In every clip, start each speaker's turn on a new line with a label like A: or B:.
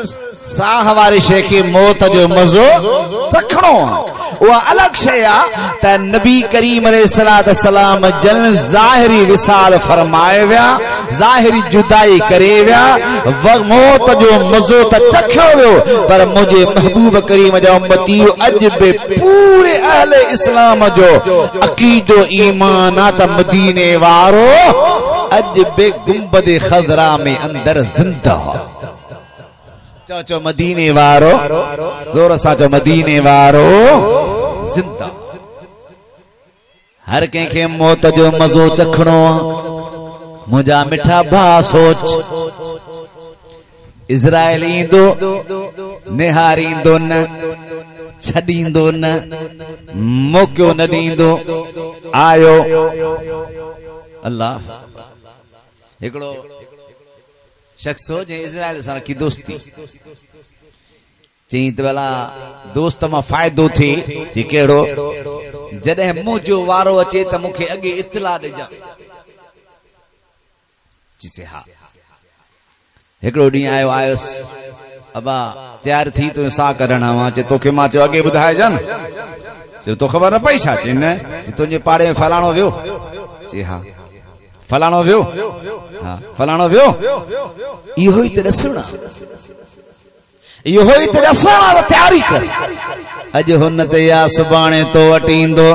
A: साह वारी शे खे मौत जो मज़ो चखणो उहा अलग शे आ त नबी करीम अलैहिस्सलातु वस्सलाम जन ज़ाहिरी विसाल फरमाए विया, ज़ाहिरी जुदाई करे विया, मौत जो मज़ो त चखियो वियो पर मुझे महबूब करीम जा उम्मती अज बि पूरे अहले इस्लाम जो अकीदो ईमान आ त मदीने वारो अज बि गुंबद खज़रा में अंदर जिंदा। चो मदीने वारो जोर सा चो मदीने वारो जिंदा। हर कंहिंखे मौत जो मज़ो चखणो मुंहिंजा मिठा भा सोच इज़राइल ईंदो निहारींदो न छॾींदो न मौक़ो न ॾींदो आयो अल्लाह हिकिड़ो शख्स हो जे इज़राइल सां रखी दोस्ती चई त भला दोस्त मां फ़ाइदो थिए जी कहिड़ो जॾहिं मुंहिंजो वारो अचे त मूंखे अॻे इतला ॾिजां चइसे हा। हिकिड़ो ॾींहुं आयुसि अबा तयार थी तुंहिंजो साह कढण आवां चए तोखे मां चयो अॻे ॿुधाइजां न चयो तो ख़बर न पई छा चई न तुंहिंजे पाड़े में फलाणो वियो चई हा फलाणो वियो हा फलाणो वियो इहो ई त ॾिसणो इहो ई त ॾिसणो तयारी कर अज हुन ते या सुभाणे तो वटि ईंदो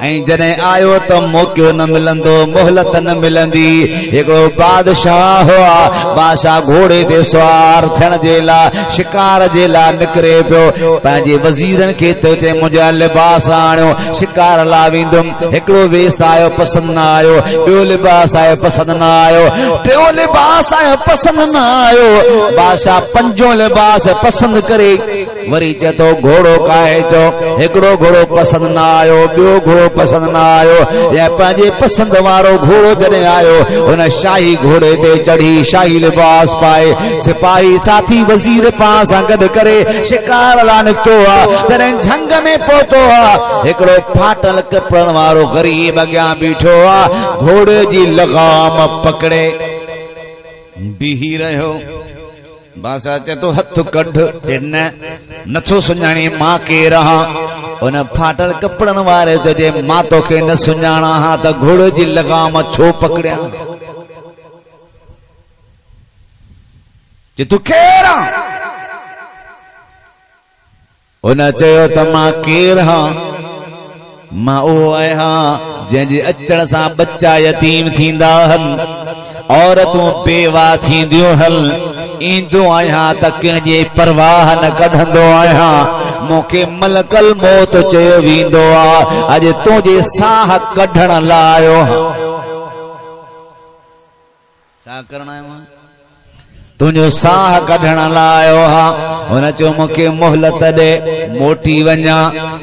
A: ऐं जॾहिं आयो त मौक़ो न मिलंदो मोहलत न मिलंदी। हिकिड़ो बादशाह हुआ बादशाह घोड़े ते सवार थियण जे लाइ शिकार जे लाइ निकिरे पियो पंहिंजे वज़ीरनि खे तो चए मुंहिंजा लिबास आणियो शिकार लाइ वेंदुमि। हिकिड़ो वेस आयो पसंदि न आयो, ॿियो लिबास आयो पसंदि न आयो, टियों लिबास आयो पसंदि न आयो। बादशाह पंजो लिबास पसंदि करे वरी चए तो घोड़ो काहे चो हिकिड़ो घोड़ो पसंदि न आयो, ॿियो घोड़ो पसंदि न आयो या पंहिंजे पसंदि वारो घोड़ो जॾहिं आयो हुन शाही घोड़े ते चढ़ी शाही लिबास पाए सिपाही साथी वज़ीर पाण सां गॾु करे शिकार लाइ निकितो आहे। जॾहिं झंग में पहुतो आहे हिकिड़ो फाटल कपिड़नि वारो ग़रीब अॻियां बीठो आहे घोड़े जी लगाम पकड़े बीही रहियो। बादशाह चए तो हथ कढ चए नथो सुञाणी मां केर आहां। उन फाटल कपिड़नि वारे चए मां तोखे न सुञाणा हा त घोड़े जी लगाम छो पकड़ियां चए तूं केर आहीं। उन चयो त मां केर आहां मां उहो आहियां जंहिंजे अचण सां बच्चा यतीम थींदा आहिनि औरतूं बेवा थींदियूं आहिनि ईंदो आहियां त कंहिंजे परवाह न कढंदो आहियां। मूंखे मलकल मौत चयो वेंदो आहे अॼु तुंहिंजे साह कढण लाइ आयो छा करणो आहे तुंहिंजो साह कढण लाइ आयो हा। हुन चयो मूंखे मोहलत ॾे मोटी वञा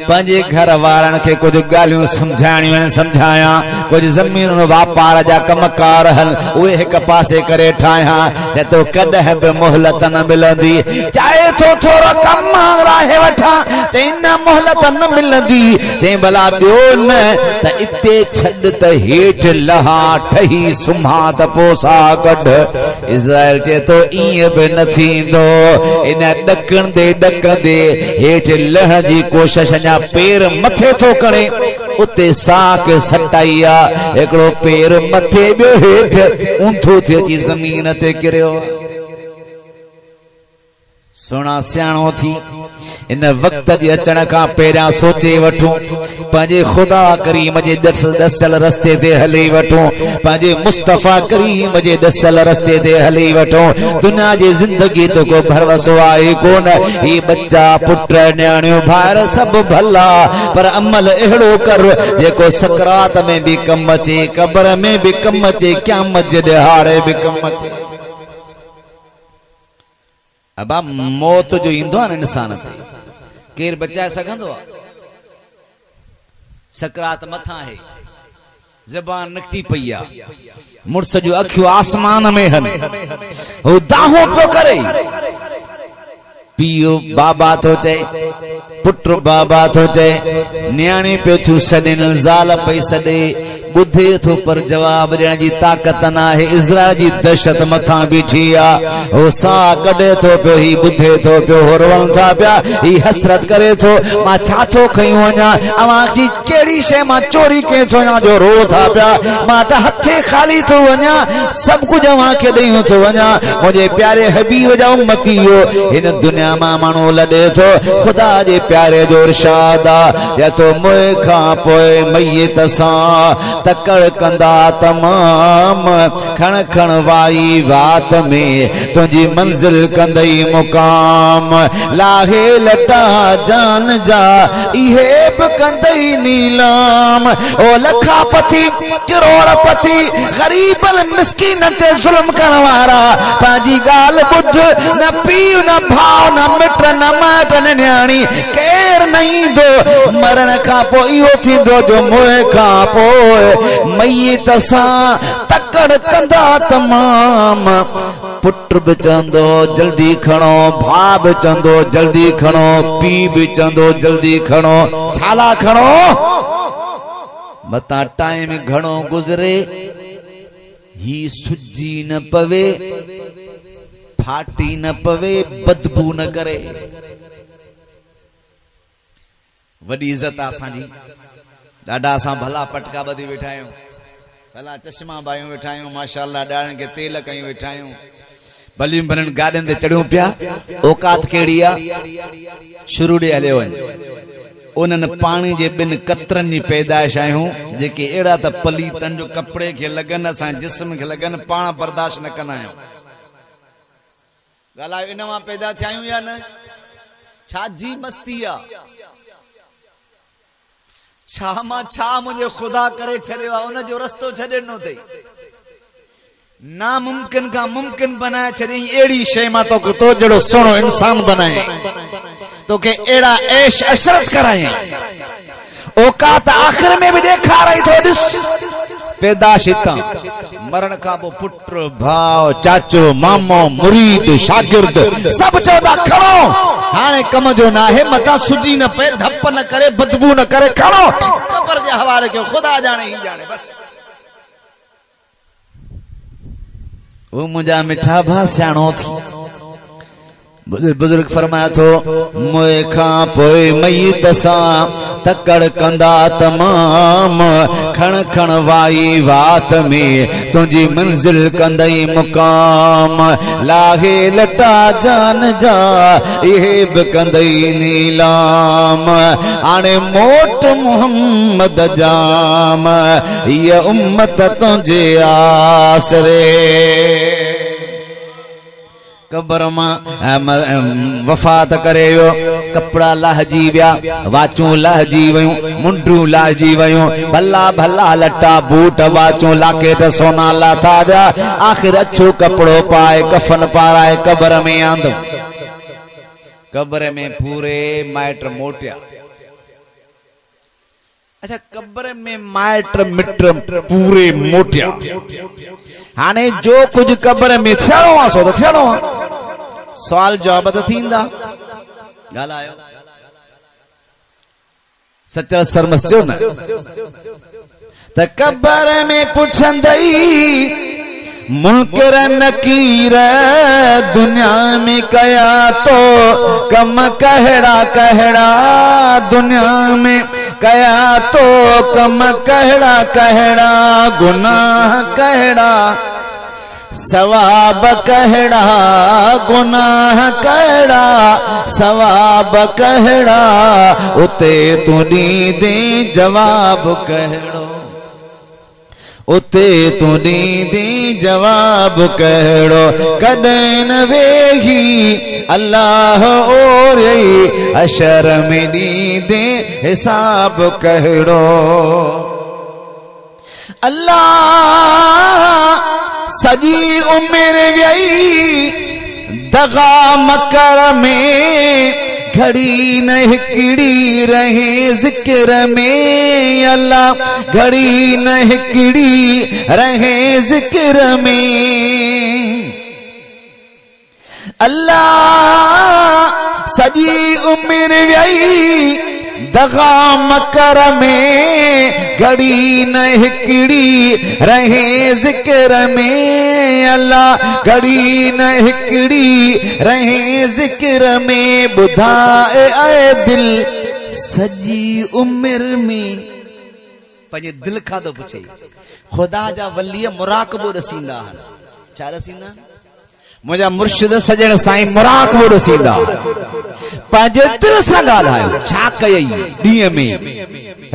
A: पंहिंजे घर वारनि खे कुझु ॻाल्हियूं सम्झाइणियूं आहिनि सम्झायां कुझु ज़मीन वापार जा कमकार आहिनि उहे हिकु पासे करे ठाहियां त तो कॾहिं बि मोहलत न मिलंदी चाहे तो थोरो कमु राहे वठां त इन मोहलत न मिलंदी चई भला ॿियो न त इते छॾ त हेठि लहा ठही सुम्हा त पोइ साह कढ। इज़राइल चए तो ईअं बि न थींदो इन ॾकंदे हेठि लहण जी कोशिश अञा पेर मथे थो करे उते साह खे सटाई आहे हिकिड़ो पेर मथे ॿियो हेठि ऊंधो थी अची ज़मीन ते किरियो। सुहिणा सियाणो थी इन वक़्त जे अचण खां पहिरियां सोचे वठूं पंहिंजे ख़ुदा करीम जे ॾसियल रस्ते ते हली वठूं पंहिंजे मुस्तफ़ा करीम जे ॾसियल रस्ते ते हली वठूं। दुनिया जी ज़िंदगी तो को भरवसो आहे कोन ही बच्चा पुट न्याणियूं भाइर सभु भला पर अमल अहिड़ो कर जेको सकरात में बि कमु अचे क़ब्र में बि कमु अचे क़यामत जे ॾिहाड़े बि कमु अचे। अबा मौत जो ईंदो आहे न इंसान ते केर बचाए सघंदो आहे। सकरात मथां आहे ज़बान निकती पई आहे मुड़स जो अखियूं आसमान में आहिनि हू दाहो पियो करे पीओ बाबा थो चए पुट बाबा थो चए न्याणी पियो थियूं सॾनि ज़ाल पई सॾे बुधे थो पर जवाब ॾियण जी ताक़त न आहे इज़राइल जी दहशत मथां बीठी आहे ओ सा कढे थो पियो ही बुधे थो पियो हो रोवनि था पिया ही हसरत करे थो मां छा थो खई वञा अवां जी कहिड़ी शइ मां चोरी कयो थो वञा जो रो था पिया मां त हथे खाली थो वञा सभु कुझु अवां खे ॾेई थो वञा मुंहिंजे प्यारे हबीब जा उम्मती हो हिन दुनिया मां माण्हू लॾे थो ख़ुदा जे प्यारे जो इरशाद आहे चए थो मुंह खां पोइ मैयत सां तकड़ कंदा तमाम खण खण वाई वात में तुंहिंजी मंज़िल कंदई मुकाम लाहे लटा जान जा इहे बि कंदई नीलाम ओ लखापति करोड़पति ग़रीबल मिस्कीन ते ज़ुल्म करण वारा पंहिंजी ॻाल्हि ॿुध न पीउ न भाउ न मिट न माइट न न्याणी केर न ईंदो मरण खां पोइ इहो थींदो जो मुंह खां पोइ मैयत सां तकड़ कंदा तमाम पुट भी चंदो जल्दी खणो भाउ भी चंदो जल्दी खणो पीउ भी चंदो जल्दी खणो छाला खणो मता टाइम घणो गुज़रे ही सुजी न पवे फाटी न पवे बदबू न करे वडी इज्जत असांजी ॾाढा असां भला पटका ॿधी वेठा आहियूं भला चश्मा बायूं वेठा आहियूं माशाअल्लाह ॾाढनि खे तेल कयूं वेठा आहियूं भलियूं भलियुनि गाॾियुनि ते चढ़ूं पिया औकात कहिड़ी आहे शुरू ॾे हलियो वञ उन्हनि पाणी जे ॿिनि कतरनि जी पैदाइश आहियूं जेके अहिड़ा त पलीतनि जो कपिड़े खे लॻनि असांजे जिस्म खे लॻनि पाण बर्दाश्त न कंदा आहियूं ॻाल्हायो इन मां पैदा थिया आहियूं या न छा जी मस्ती आहे छा मां छा मुंहिंजे ख़ुदा करे छॾियो आहे उन जो रस्तो छॾे ॾिनो अथई नामुमकिन खां मुमकिन बनाए छॾियईं अहिड़ी शइ मां तोखे तो जहिड़ो सुहिणो इंसान बनाए तोखे अहिड़ा ऐश अशरत कराई औकात आख़िर में भी ॾेखाराई थो ॾिस पैदाश हितां मरण खां पोइ पुट भाउ चाचो मामो मुरीद शागिर्द सभु चवंदा खणो हाणे कम जो न आहे मथां सुजी न पए धप न करे बदबू न करे खणो क़ब्र जे हवाले कयो ख़ुदा जाने ही जाने बस वो मुंहिंजा मिठा भा सियाणो थी बुजुर्ग फरमाया थो मुंह खां पोइ मैयत सां तकड़ कंदा तमाम खण खण वाई वात में तुंहिंजी मंज़िल कंदई मुकाम लाहे लटा जान जा इहे बि कंदई नीलाम हाणे मोट मोहम्मद जाम हीअ उम्मत तुंहिंजे आसरे कब्र मां वफ़ात करे वियो कपड़ा लहजी विया वाचूं लहजी वयूं मुंडूं लहजी वयूं भला भला लटा बूट वाचूं लाके त सोना लाथा विया आख़िर अछो कपड़ो पाए कफन पाराए कब्र में आंदो कब्र में पूरे माइट मोटिया अच्छा कब्र में माइट मिट पूरे मोटिया हाने जो कुछ कब्र में थियणो आहे सो त थियणो आहे सवाल जवाब त थींदा ॻाल्हायो सच्चा सरमस जो न त कब्र में पुछंदई मुनकर नकीर दुनिया में कया तो कम कहड़ा कहड़ा दुनिया में कया तो कम कहड़ा कहड़ा गुनाह कहड़ा सवाब कहड़ा गुनाह कहड़ा सवाब कहड़ा उते तू ॾींदे जवाब कहड़ो उते तू ॾींदी जवाब कहड़ो कॾहिं न वेही अल्लाह और अशर में ॾींदे हिसाब कहड़ो अल्लाह सजी उम्र वही दगा मकर में घड़ी न हिकड़ी रहे जिक्र में अल्लाह घड़ी न हिकड़ी रहे जिक्र में अल्लाह सजी उम्र वही दगा मकर में घड़ी न हिकड़ी रहे जिक्र में अल्लाह घड़ी न हिकड़ी रहे जिक्र में बुधाए आए दिल सजी उम्र में पंहिंजे दिल खां थो पुछे खुदा जा वली मुराकबो ॾसींदा छा ॾसींदा मुझा मुर्शिद सजण साईं मुराकबो ॾसींदा पंहिंजे दिल सां ॻाल्हायो छा कयई ॾींहं में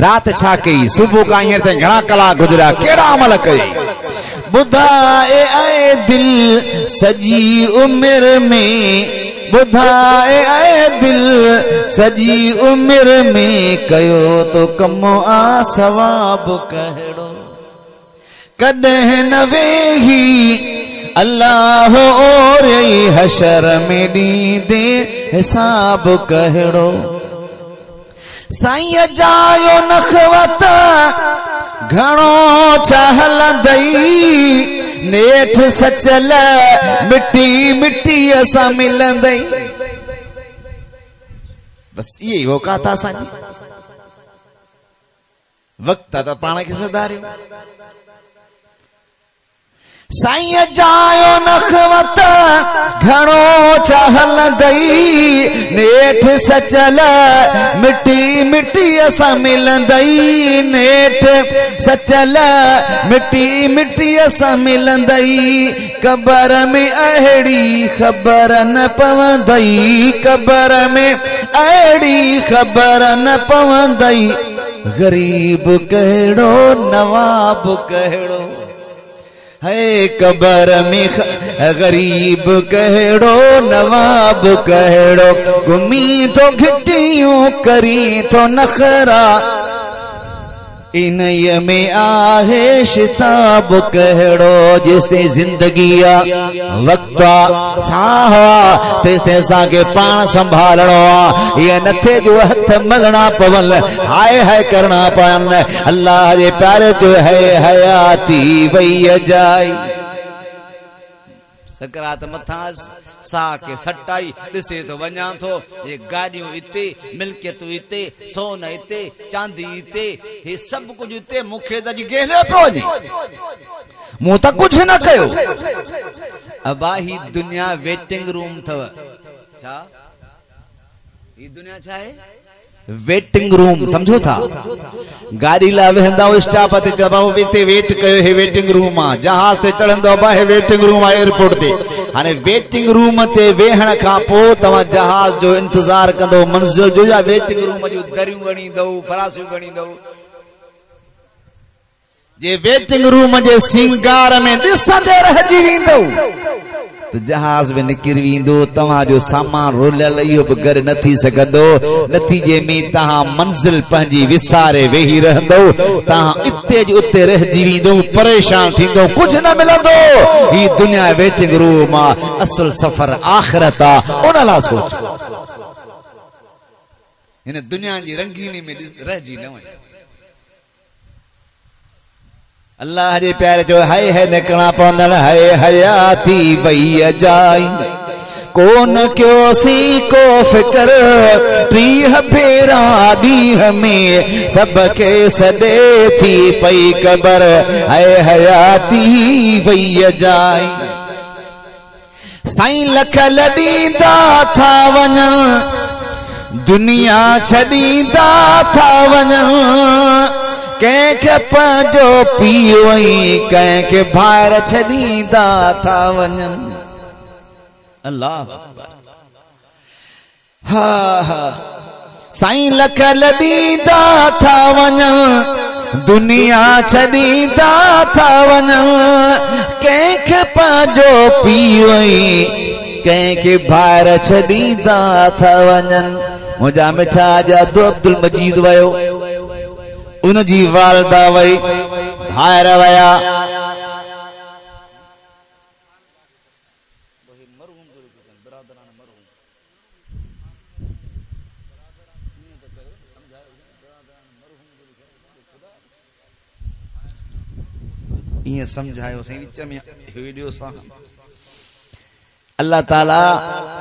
A: रात छा कई सुबुह खां हींअर ताईं घणा कलाक गुज़रिया कहिड़ा अमल कई ॿुधाए आए दिल सजी उम्र में बुधाए आए दिल सजी उम्र में कयो तो कम आ सवाब कहिड़ो कॾहिं न वेही अल्लाह और हशर में ॾींदे हिसाब कहिड़ो साईं जायो नखवत घणो चहलंदई नेठ सचल मिट्टी मिट्टी असां मिलंदई बस ये औकात असांजी वक्त त पाण खे सुधारियो साईं जायो नखवत घणो चहलंदई नेठ सचल मिट्टी मिट्टी असां मिलंदई नेठ सचल मिट्टी मिट्टी असां मिलंदई कबर में अहिड़ी ख़बर न पवंदई कबर में अहिड़ी ख़बर न पवंदई गरीब कहिड़ो नवाब कहिड़ो है कबर में गरीब कहिड़ो नवाब कहिड़ो घुमी तो घिटियूं करी तो नखरा इनय में आहे शिताब कहिड़ो जेसिताईं ज़िंदगी आहे वक़्तु आहे साह आहे तेसिताईं असांखे पाण संभालणो आहे इहे नथे जो हथ मलणा पवन हाय हाय करणा पवनि अल्लाह जे प्यारे जो है हयाती वई जाई सकरात मथा साह के सटाई ॾिसे तो वञा थो ये गाड़ियों इते मिल्कियतूं इते सोन इते चांदी इते हे सब कुछ इते मूंखे त गेले पियो वञे मूं त कुझु न कयो अबा ही दुनिया वेटिंग रूम अथव छा ही दुनिया छा आहे वेटिंग रूम समझो था गाड़ी ला वेंदा स्टाफ ते चबा इते वेट कयो हे वेटिंग रूम आ जहाज ते चढ़ंदो बा हे वेटिंग रूम आ एयरपोर्ट ते हाने वेटिंग रूम ते वेहण खां पोइ तव्हां जहाज जो इंतजार कंदो मंजिल जो या वेटिंग रूम जो दरियूं गणींदो फरासूं गणींदो जे वेटिंग रूम जे सिंगार में ॾिसंदे रहिजी वेंदो तो जहाज में निकिरी वेंदो तव्हां जो सामान रुलियल इहो बि घर न थी सघंदो नतीजे में तव्हां मंज़िल पंहिंजी विसारे वेही रहंदो तव्हां इते जी उते रहिजी वेंदो परेशान थींदो कुझु न मिलंदो ही दुनिया वेटिंग रूम आहे असुल सफ़र आख़िरत आहे उन लाइ सोचो हिन दुनिया जी रंगीनी में रहिजी न वञो अल्लाह जे प्यारे जो हाय है निकलना पवंदल हाय हयाती वई जाई कोन क्यों सी को फिकर टीह फेरा ॾींहं में सबके सॾे थी पई कबर हाय हयाती वई जाई साईं लख लॾींदा था वञनि दुनिया छॾींदा था वञनि कंहिंखे पंहिंजो पीउ कंहिंखे ॿाहिरि छॾींदा था वञनि अल्लाह हा हा साईं लख लॾींदा था वञनि दुनिया छॾींदा था वञनि कंहिंखे पंहिंजो पीउ कंहिंखे ॿाहिरि छॾींदा था वञनि मुंहिंजा मिठा जादू अब्दुल मजीद वियो उन जी वालदा वई ॿाहिर वया ईअं समझायो साईं विच में वीडियो सां अल्लाह ताला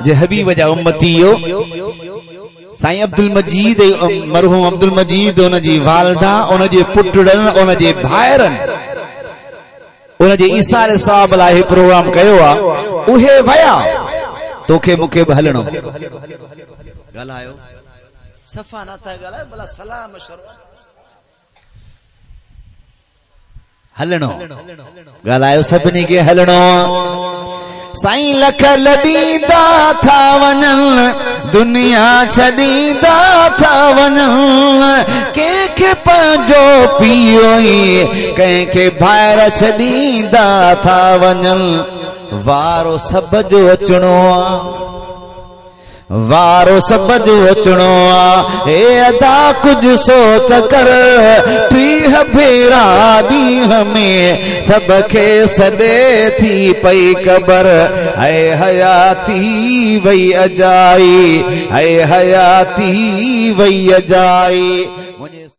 A: जे हबीब जा उम्मतीयो साईं अब्दुल मजीद मरहूम अब्दुल मजीद उन जी वालदा उन जे पुटड़न उन जे भाइरन उन जे ईसारे साहब लाइ प्रोग्राम कयो आ उहे वया तोखे मूंखे बि हलणो ॻाल्हायो सफ़ा न था ॻाल्हायो भला सलाह मशवरो हलणो ॻाल्हायो सभिनी खे हलणो साईं लख लॾींदा था वञनि दुनिया छॾींदा था वञनि कंहिंखे पंहिंजो पीओ ई कंहिंखे ॿाहिरि छॾींदा था वञनि वारो सभ जो अचणो आहे वारो सभ जो अचणो आ हे अदा कुझु सोच कर टीह भेरा ॾींहं में सभ खे सॾे थी पई क़बर है हयाती वई अजाई है हयाती वई अजाई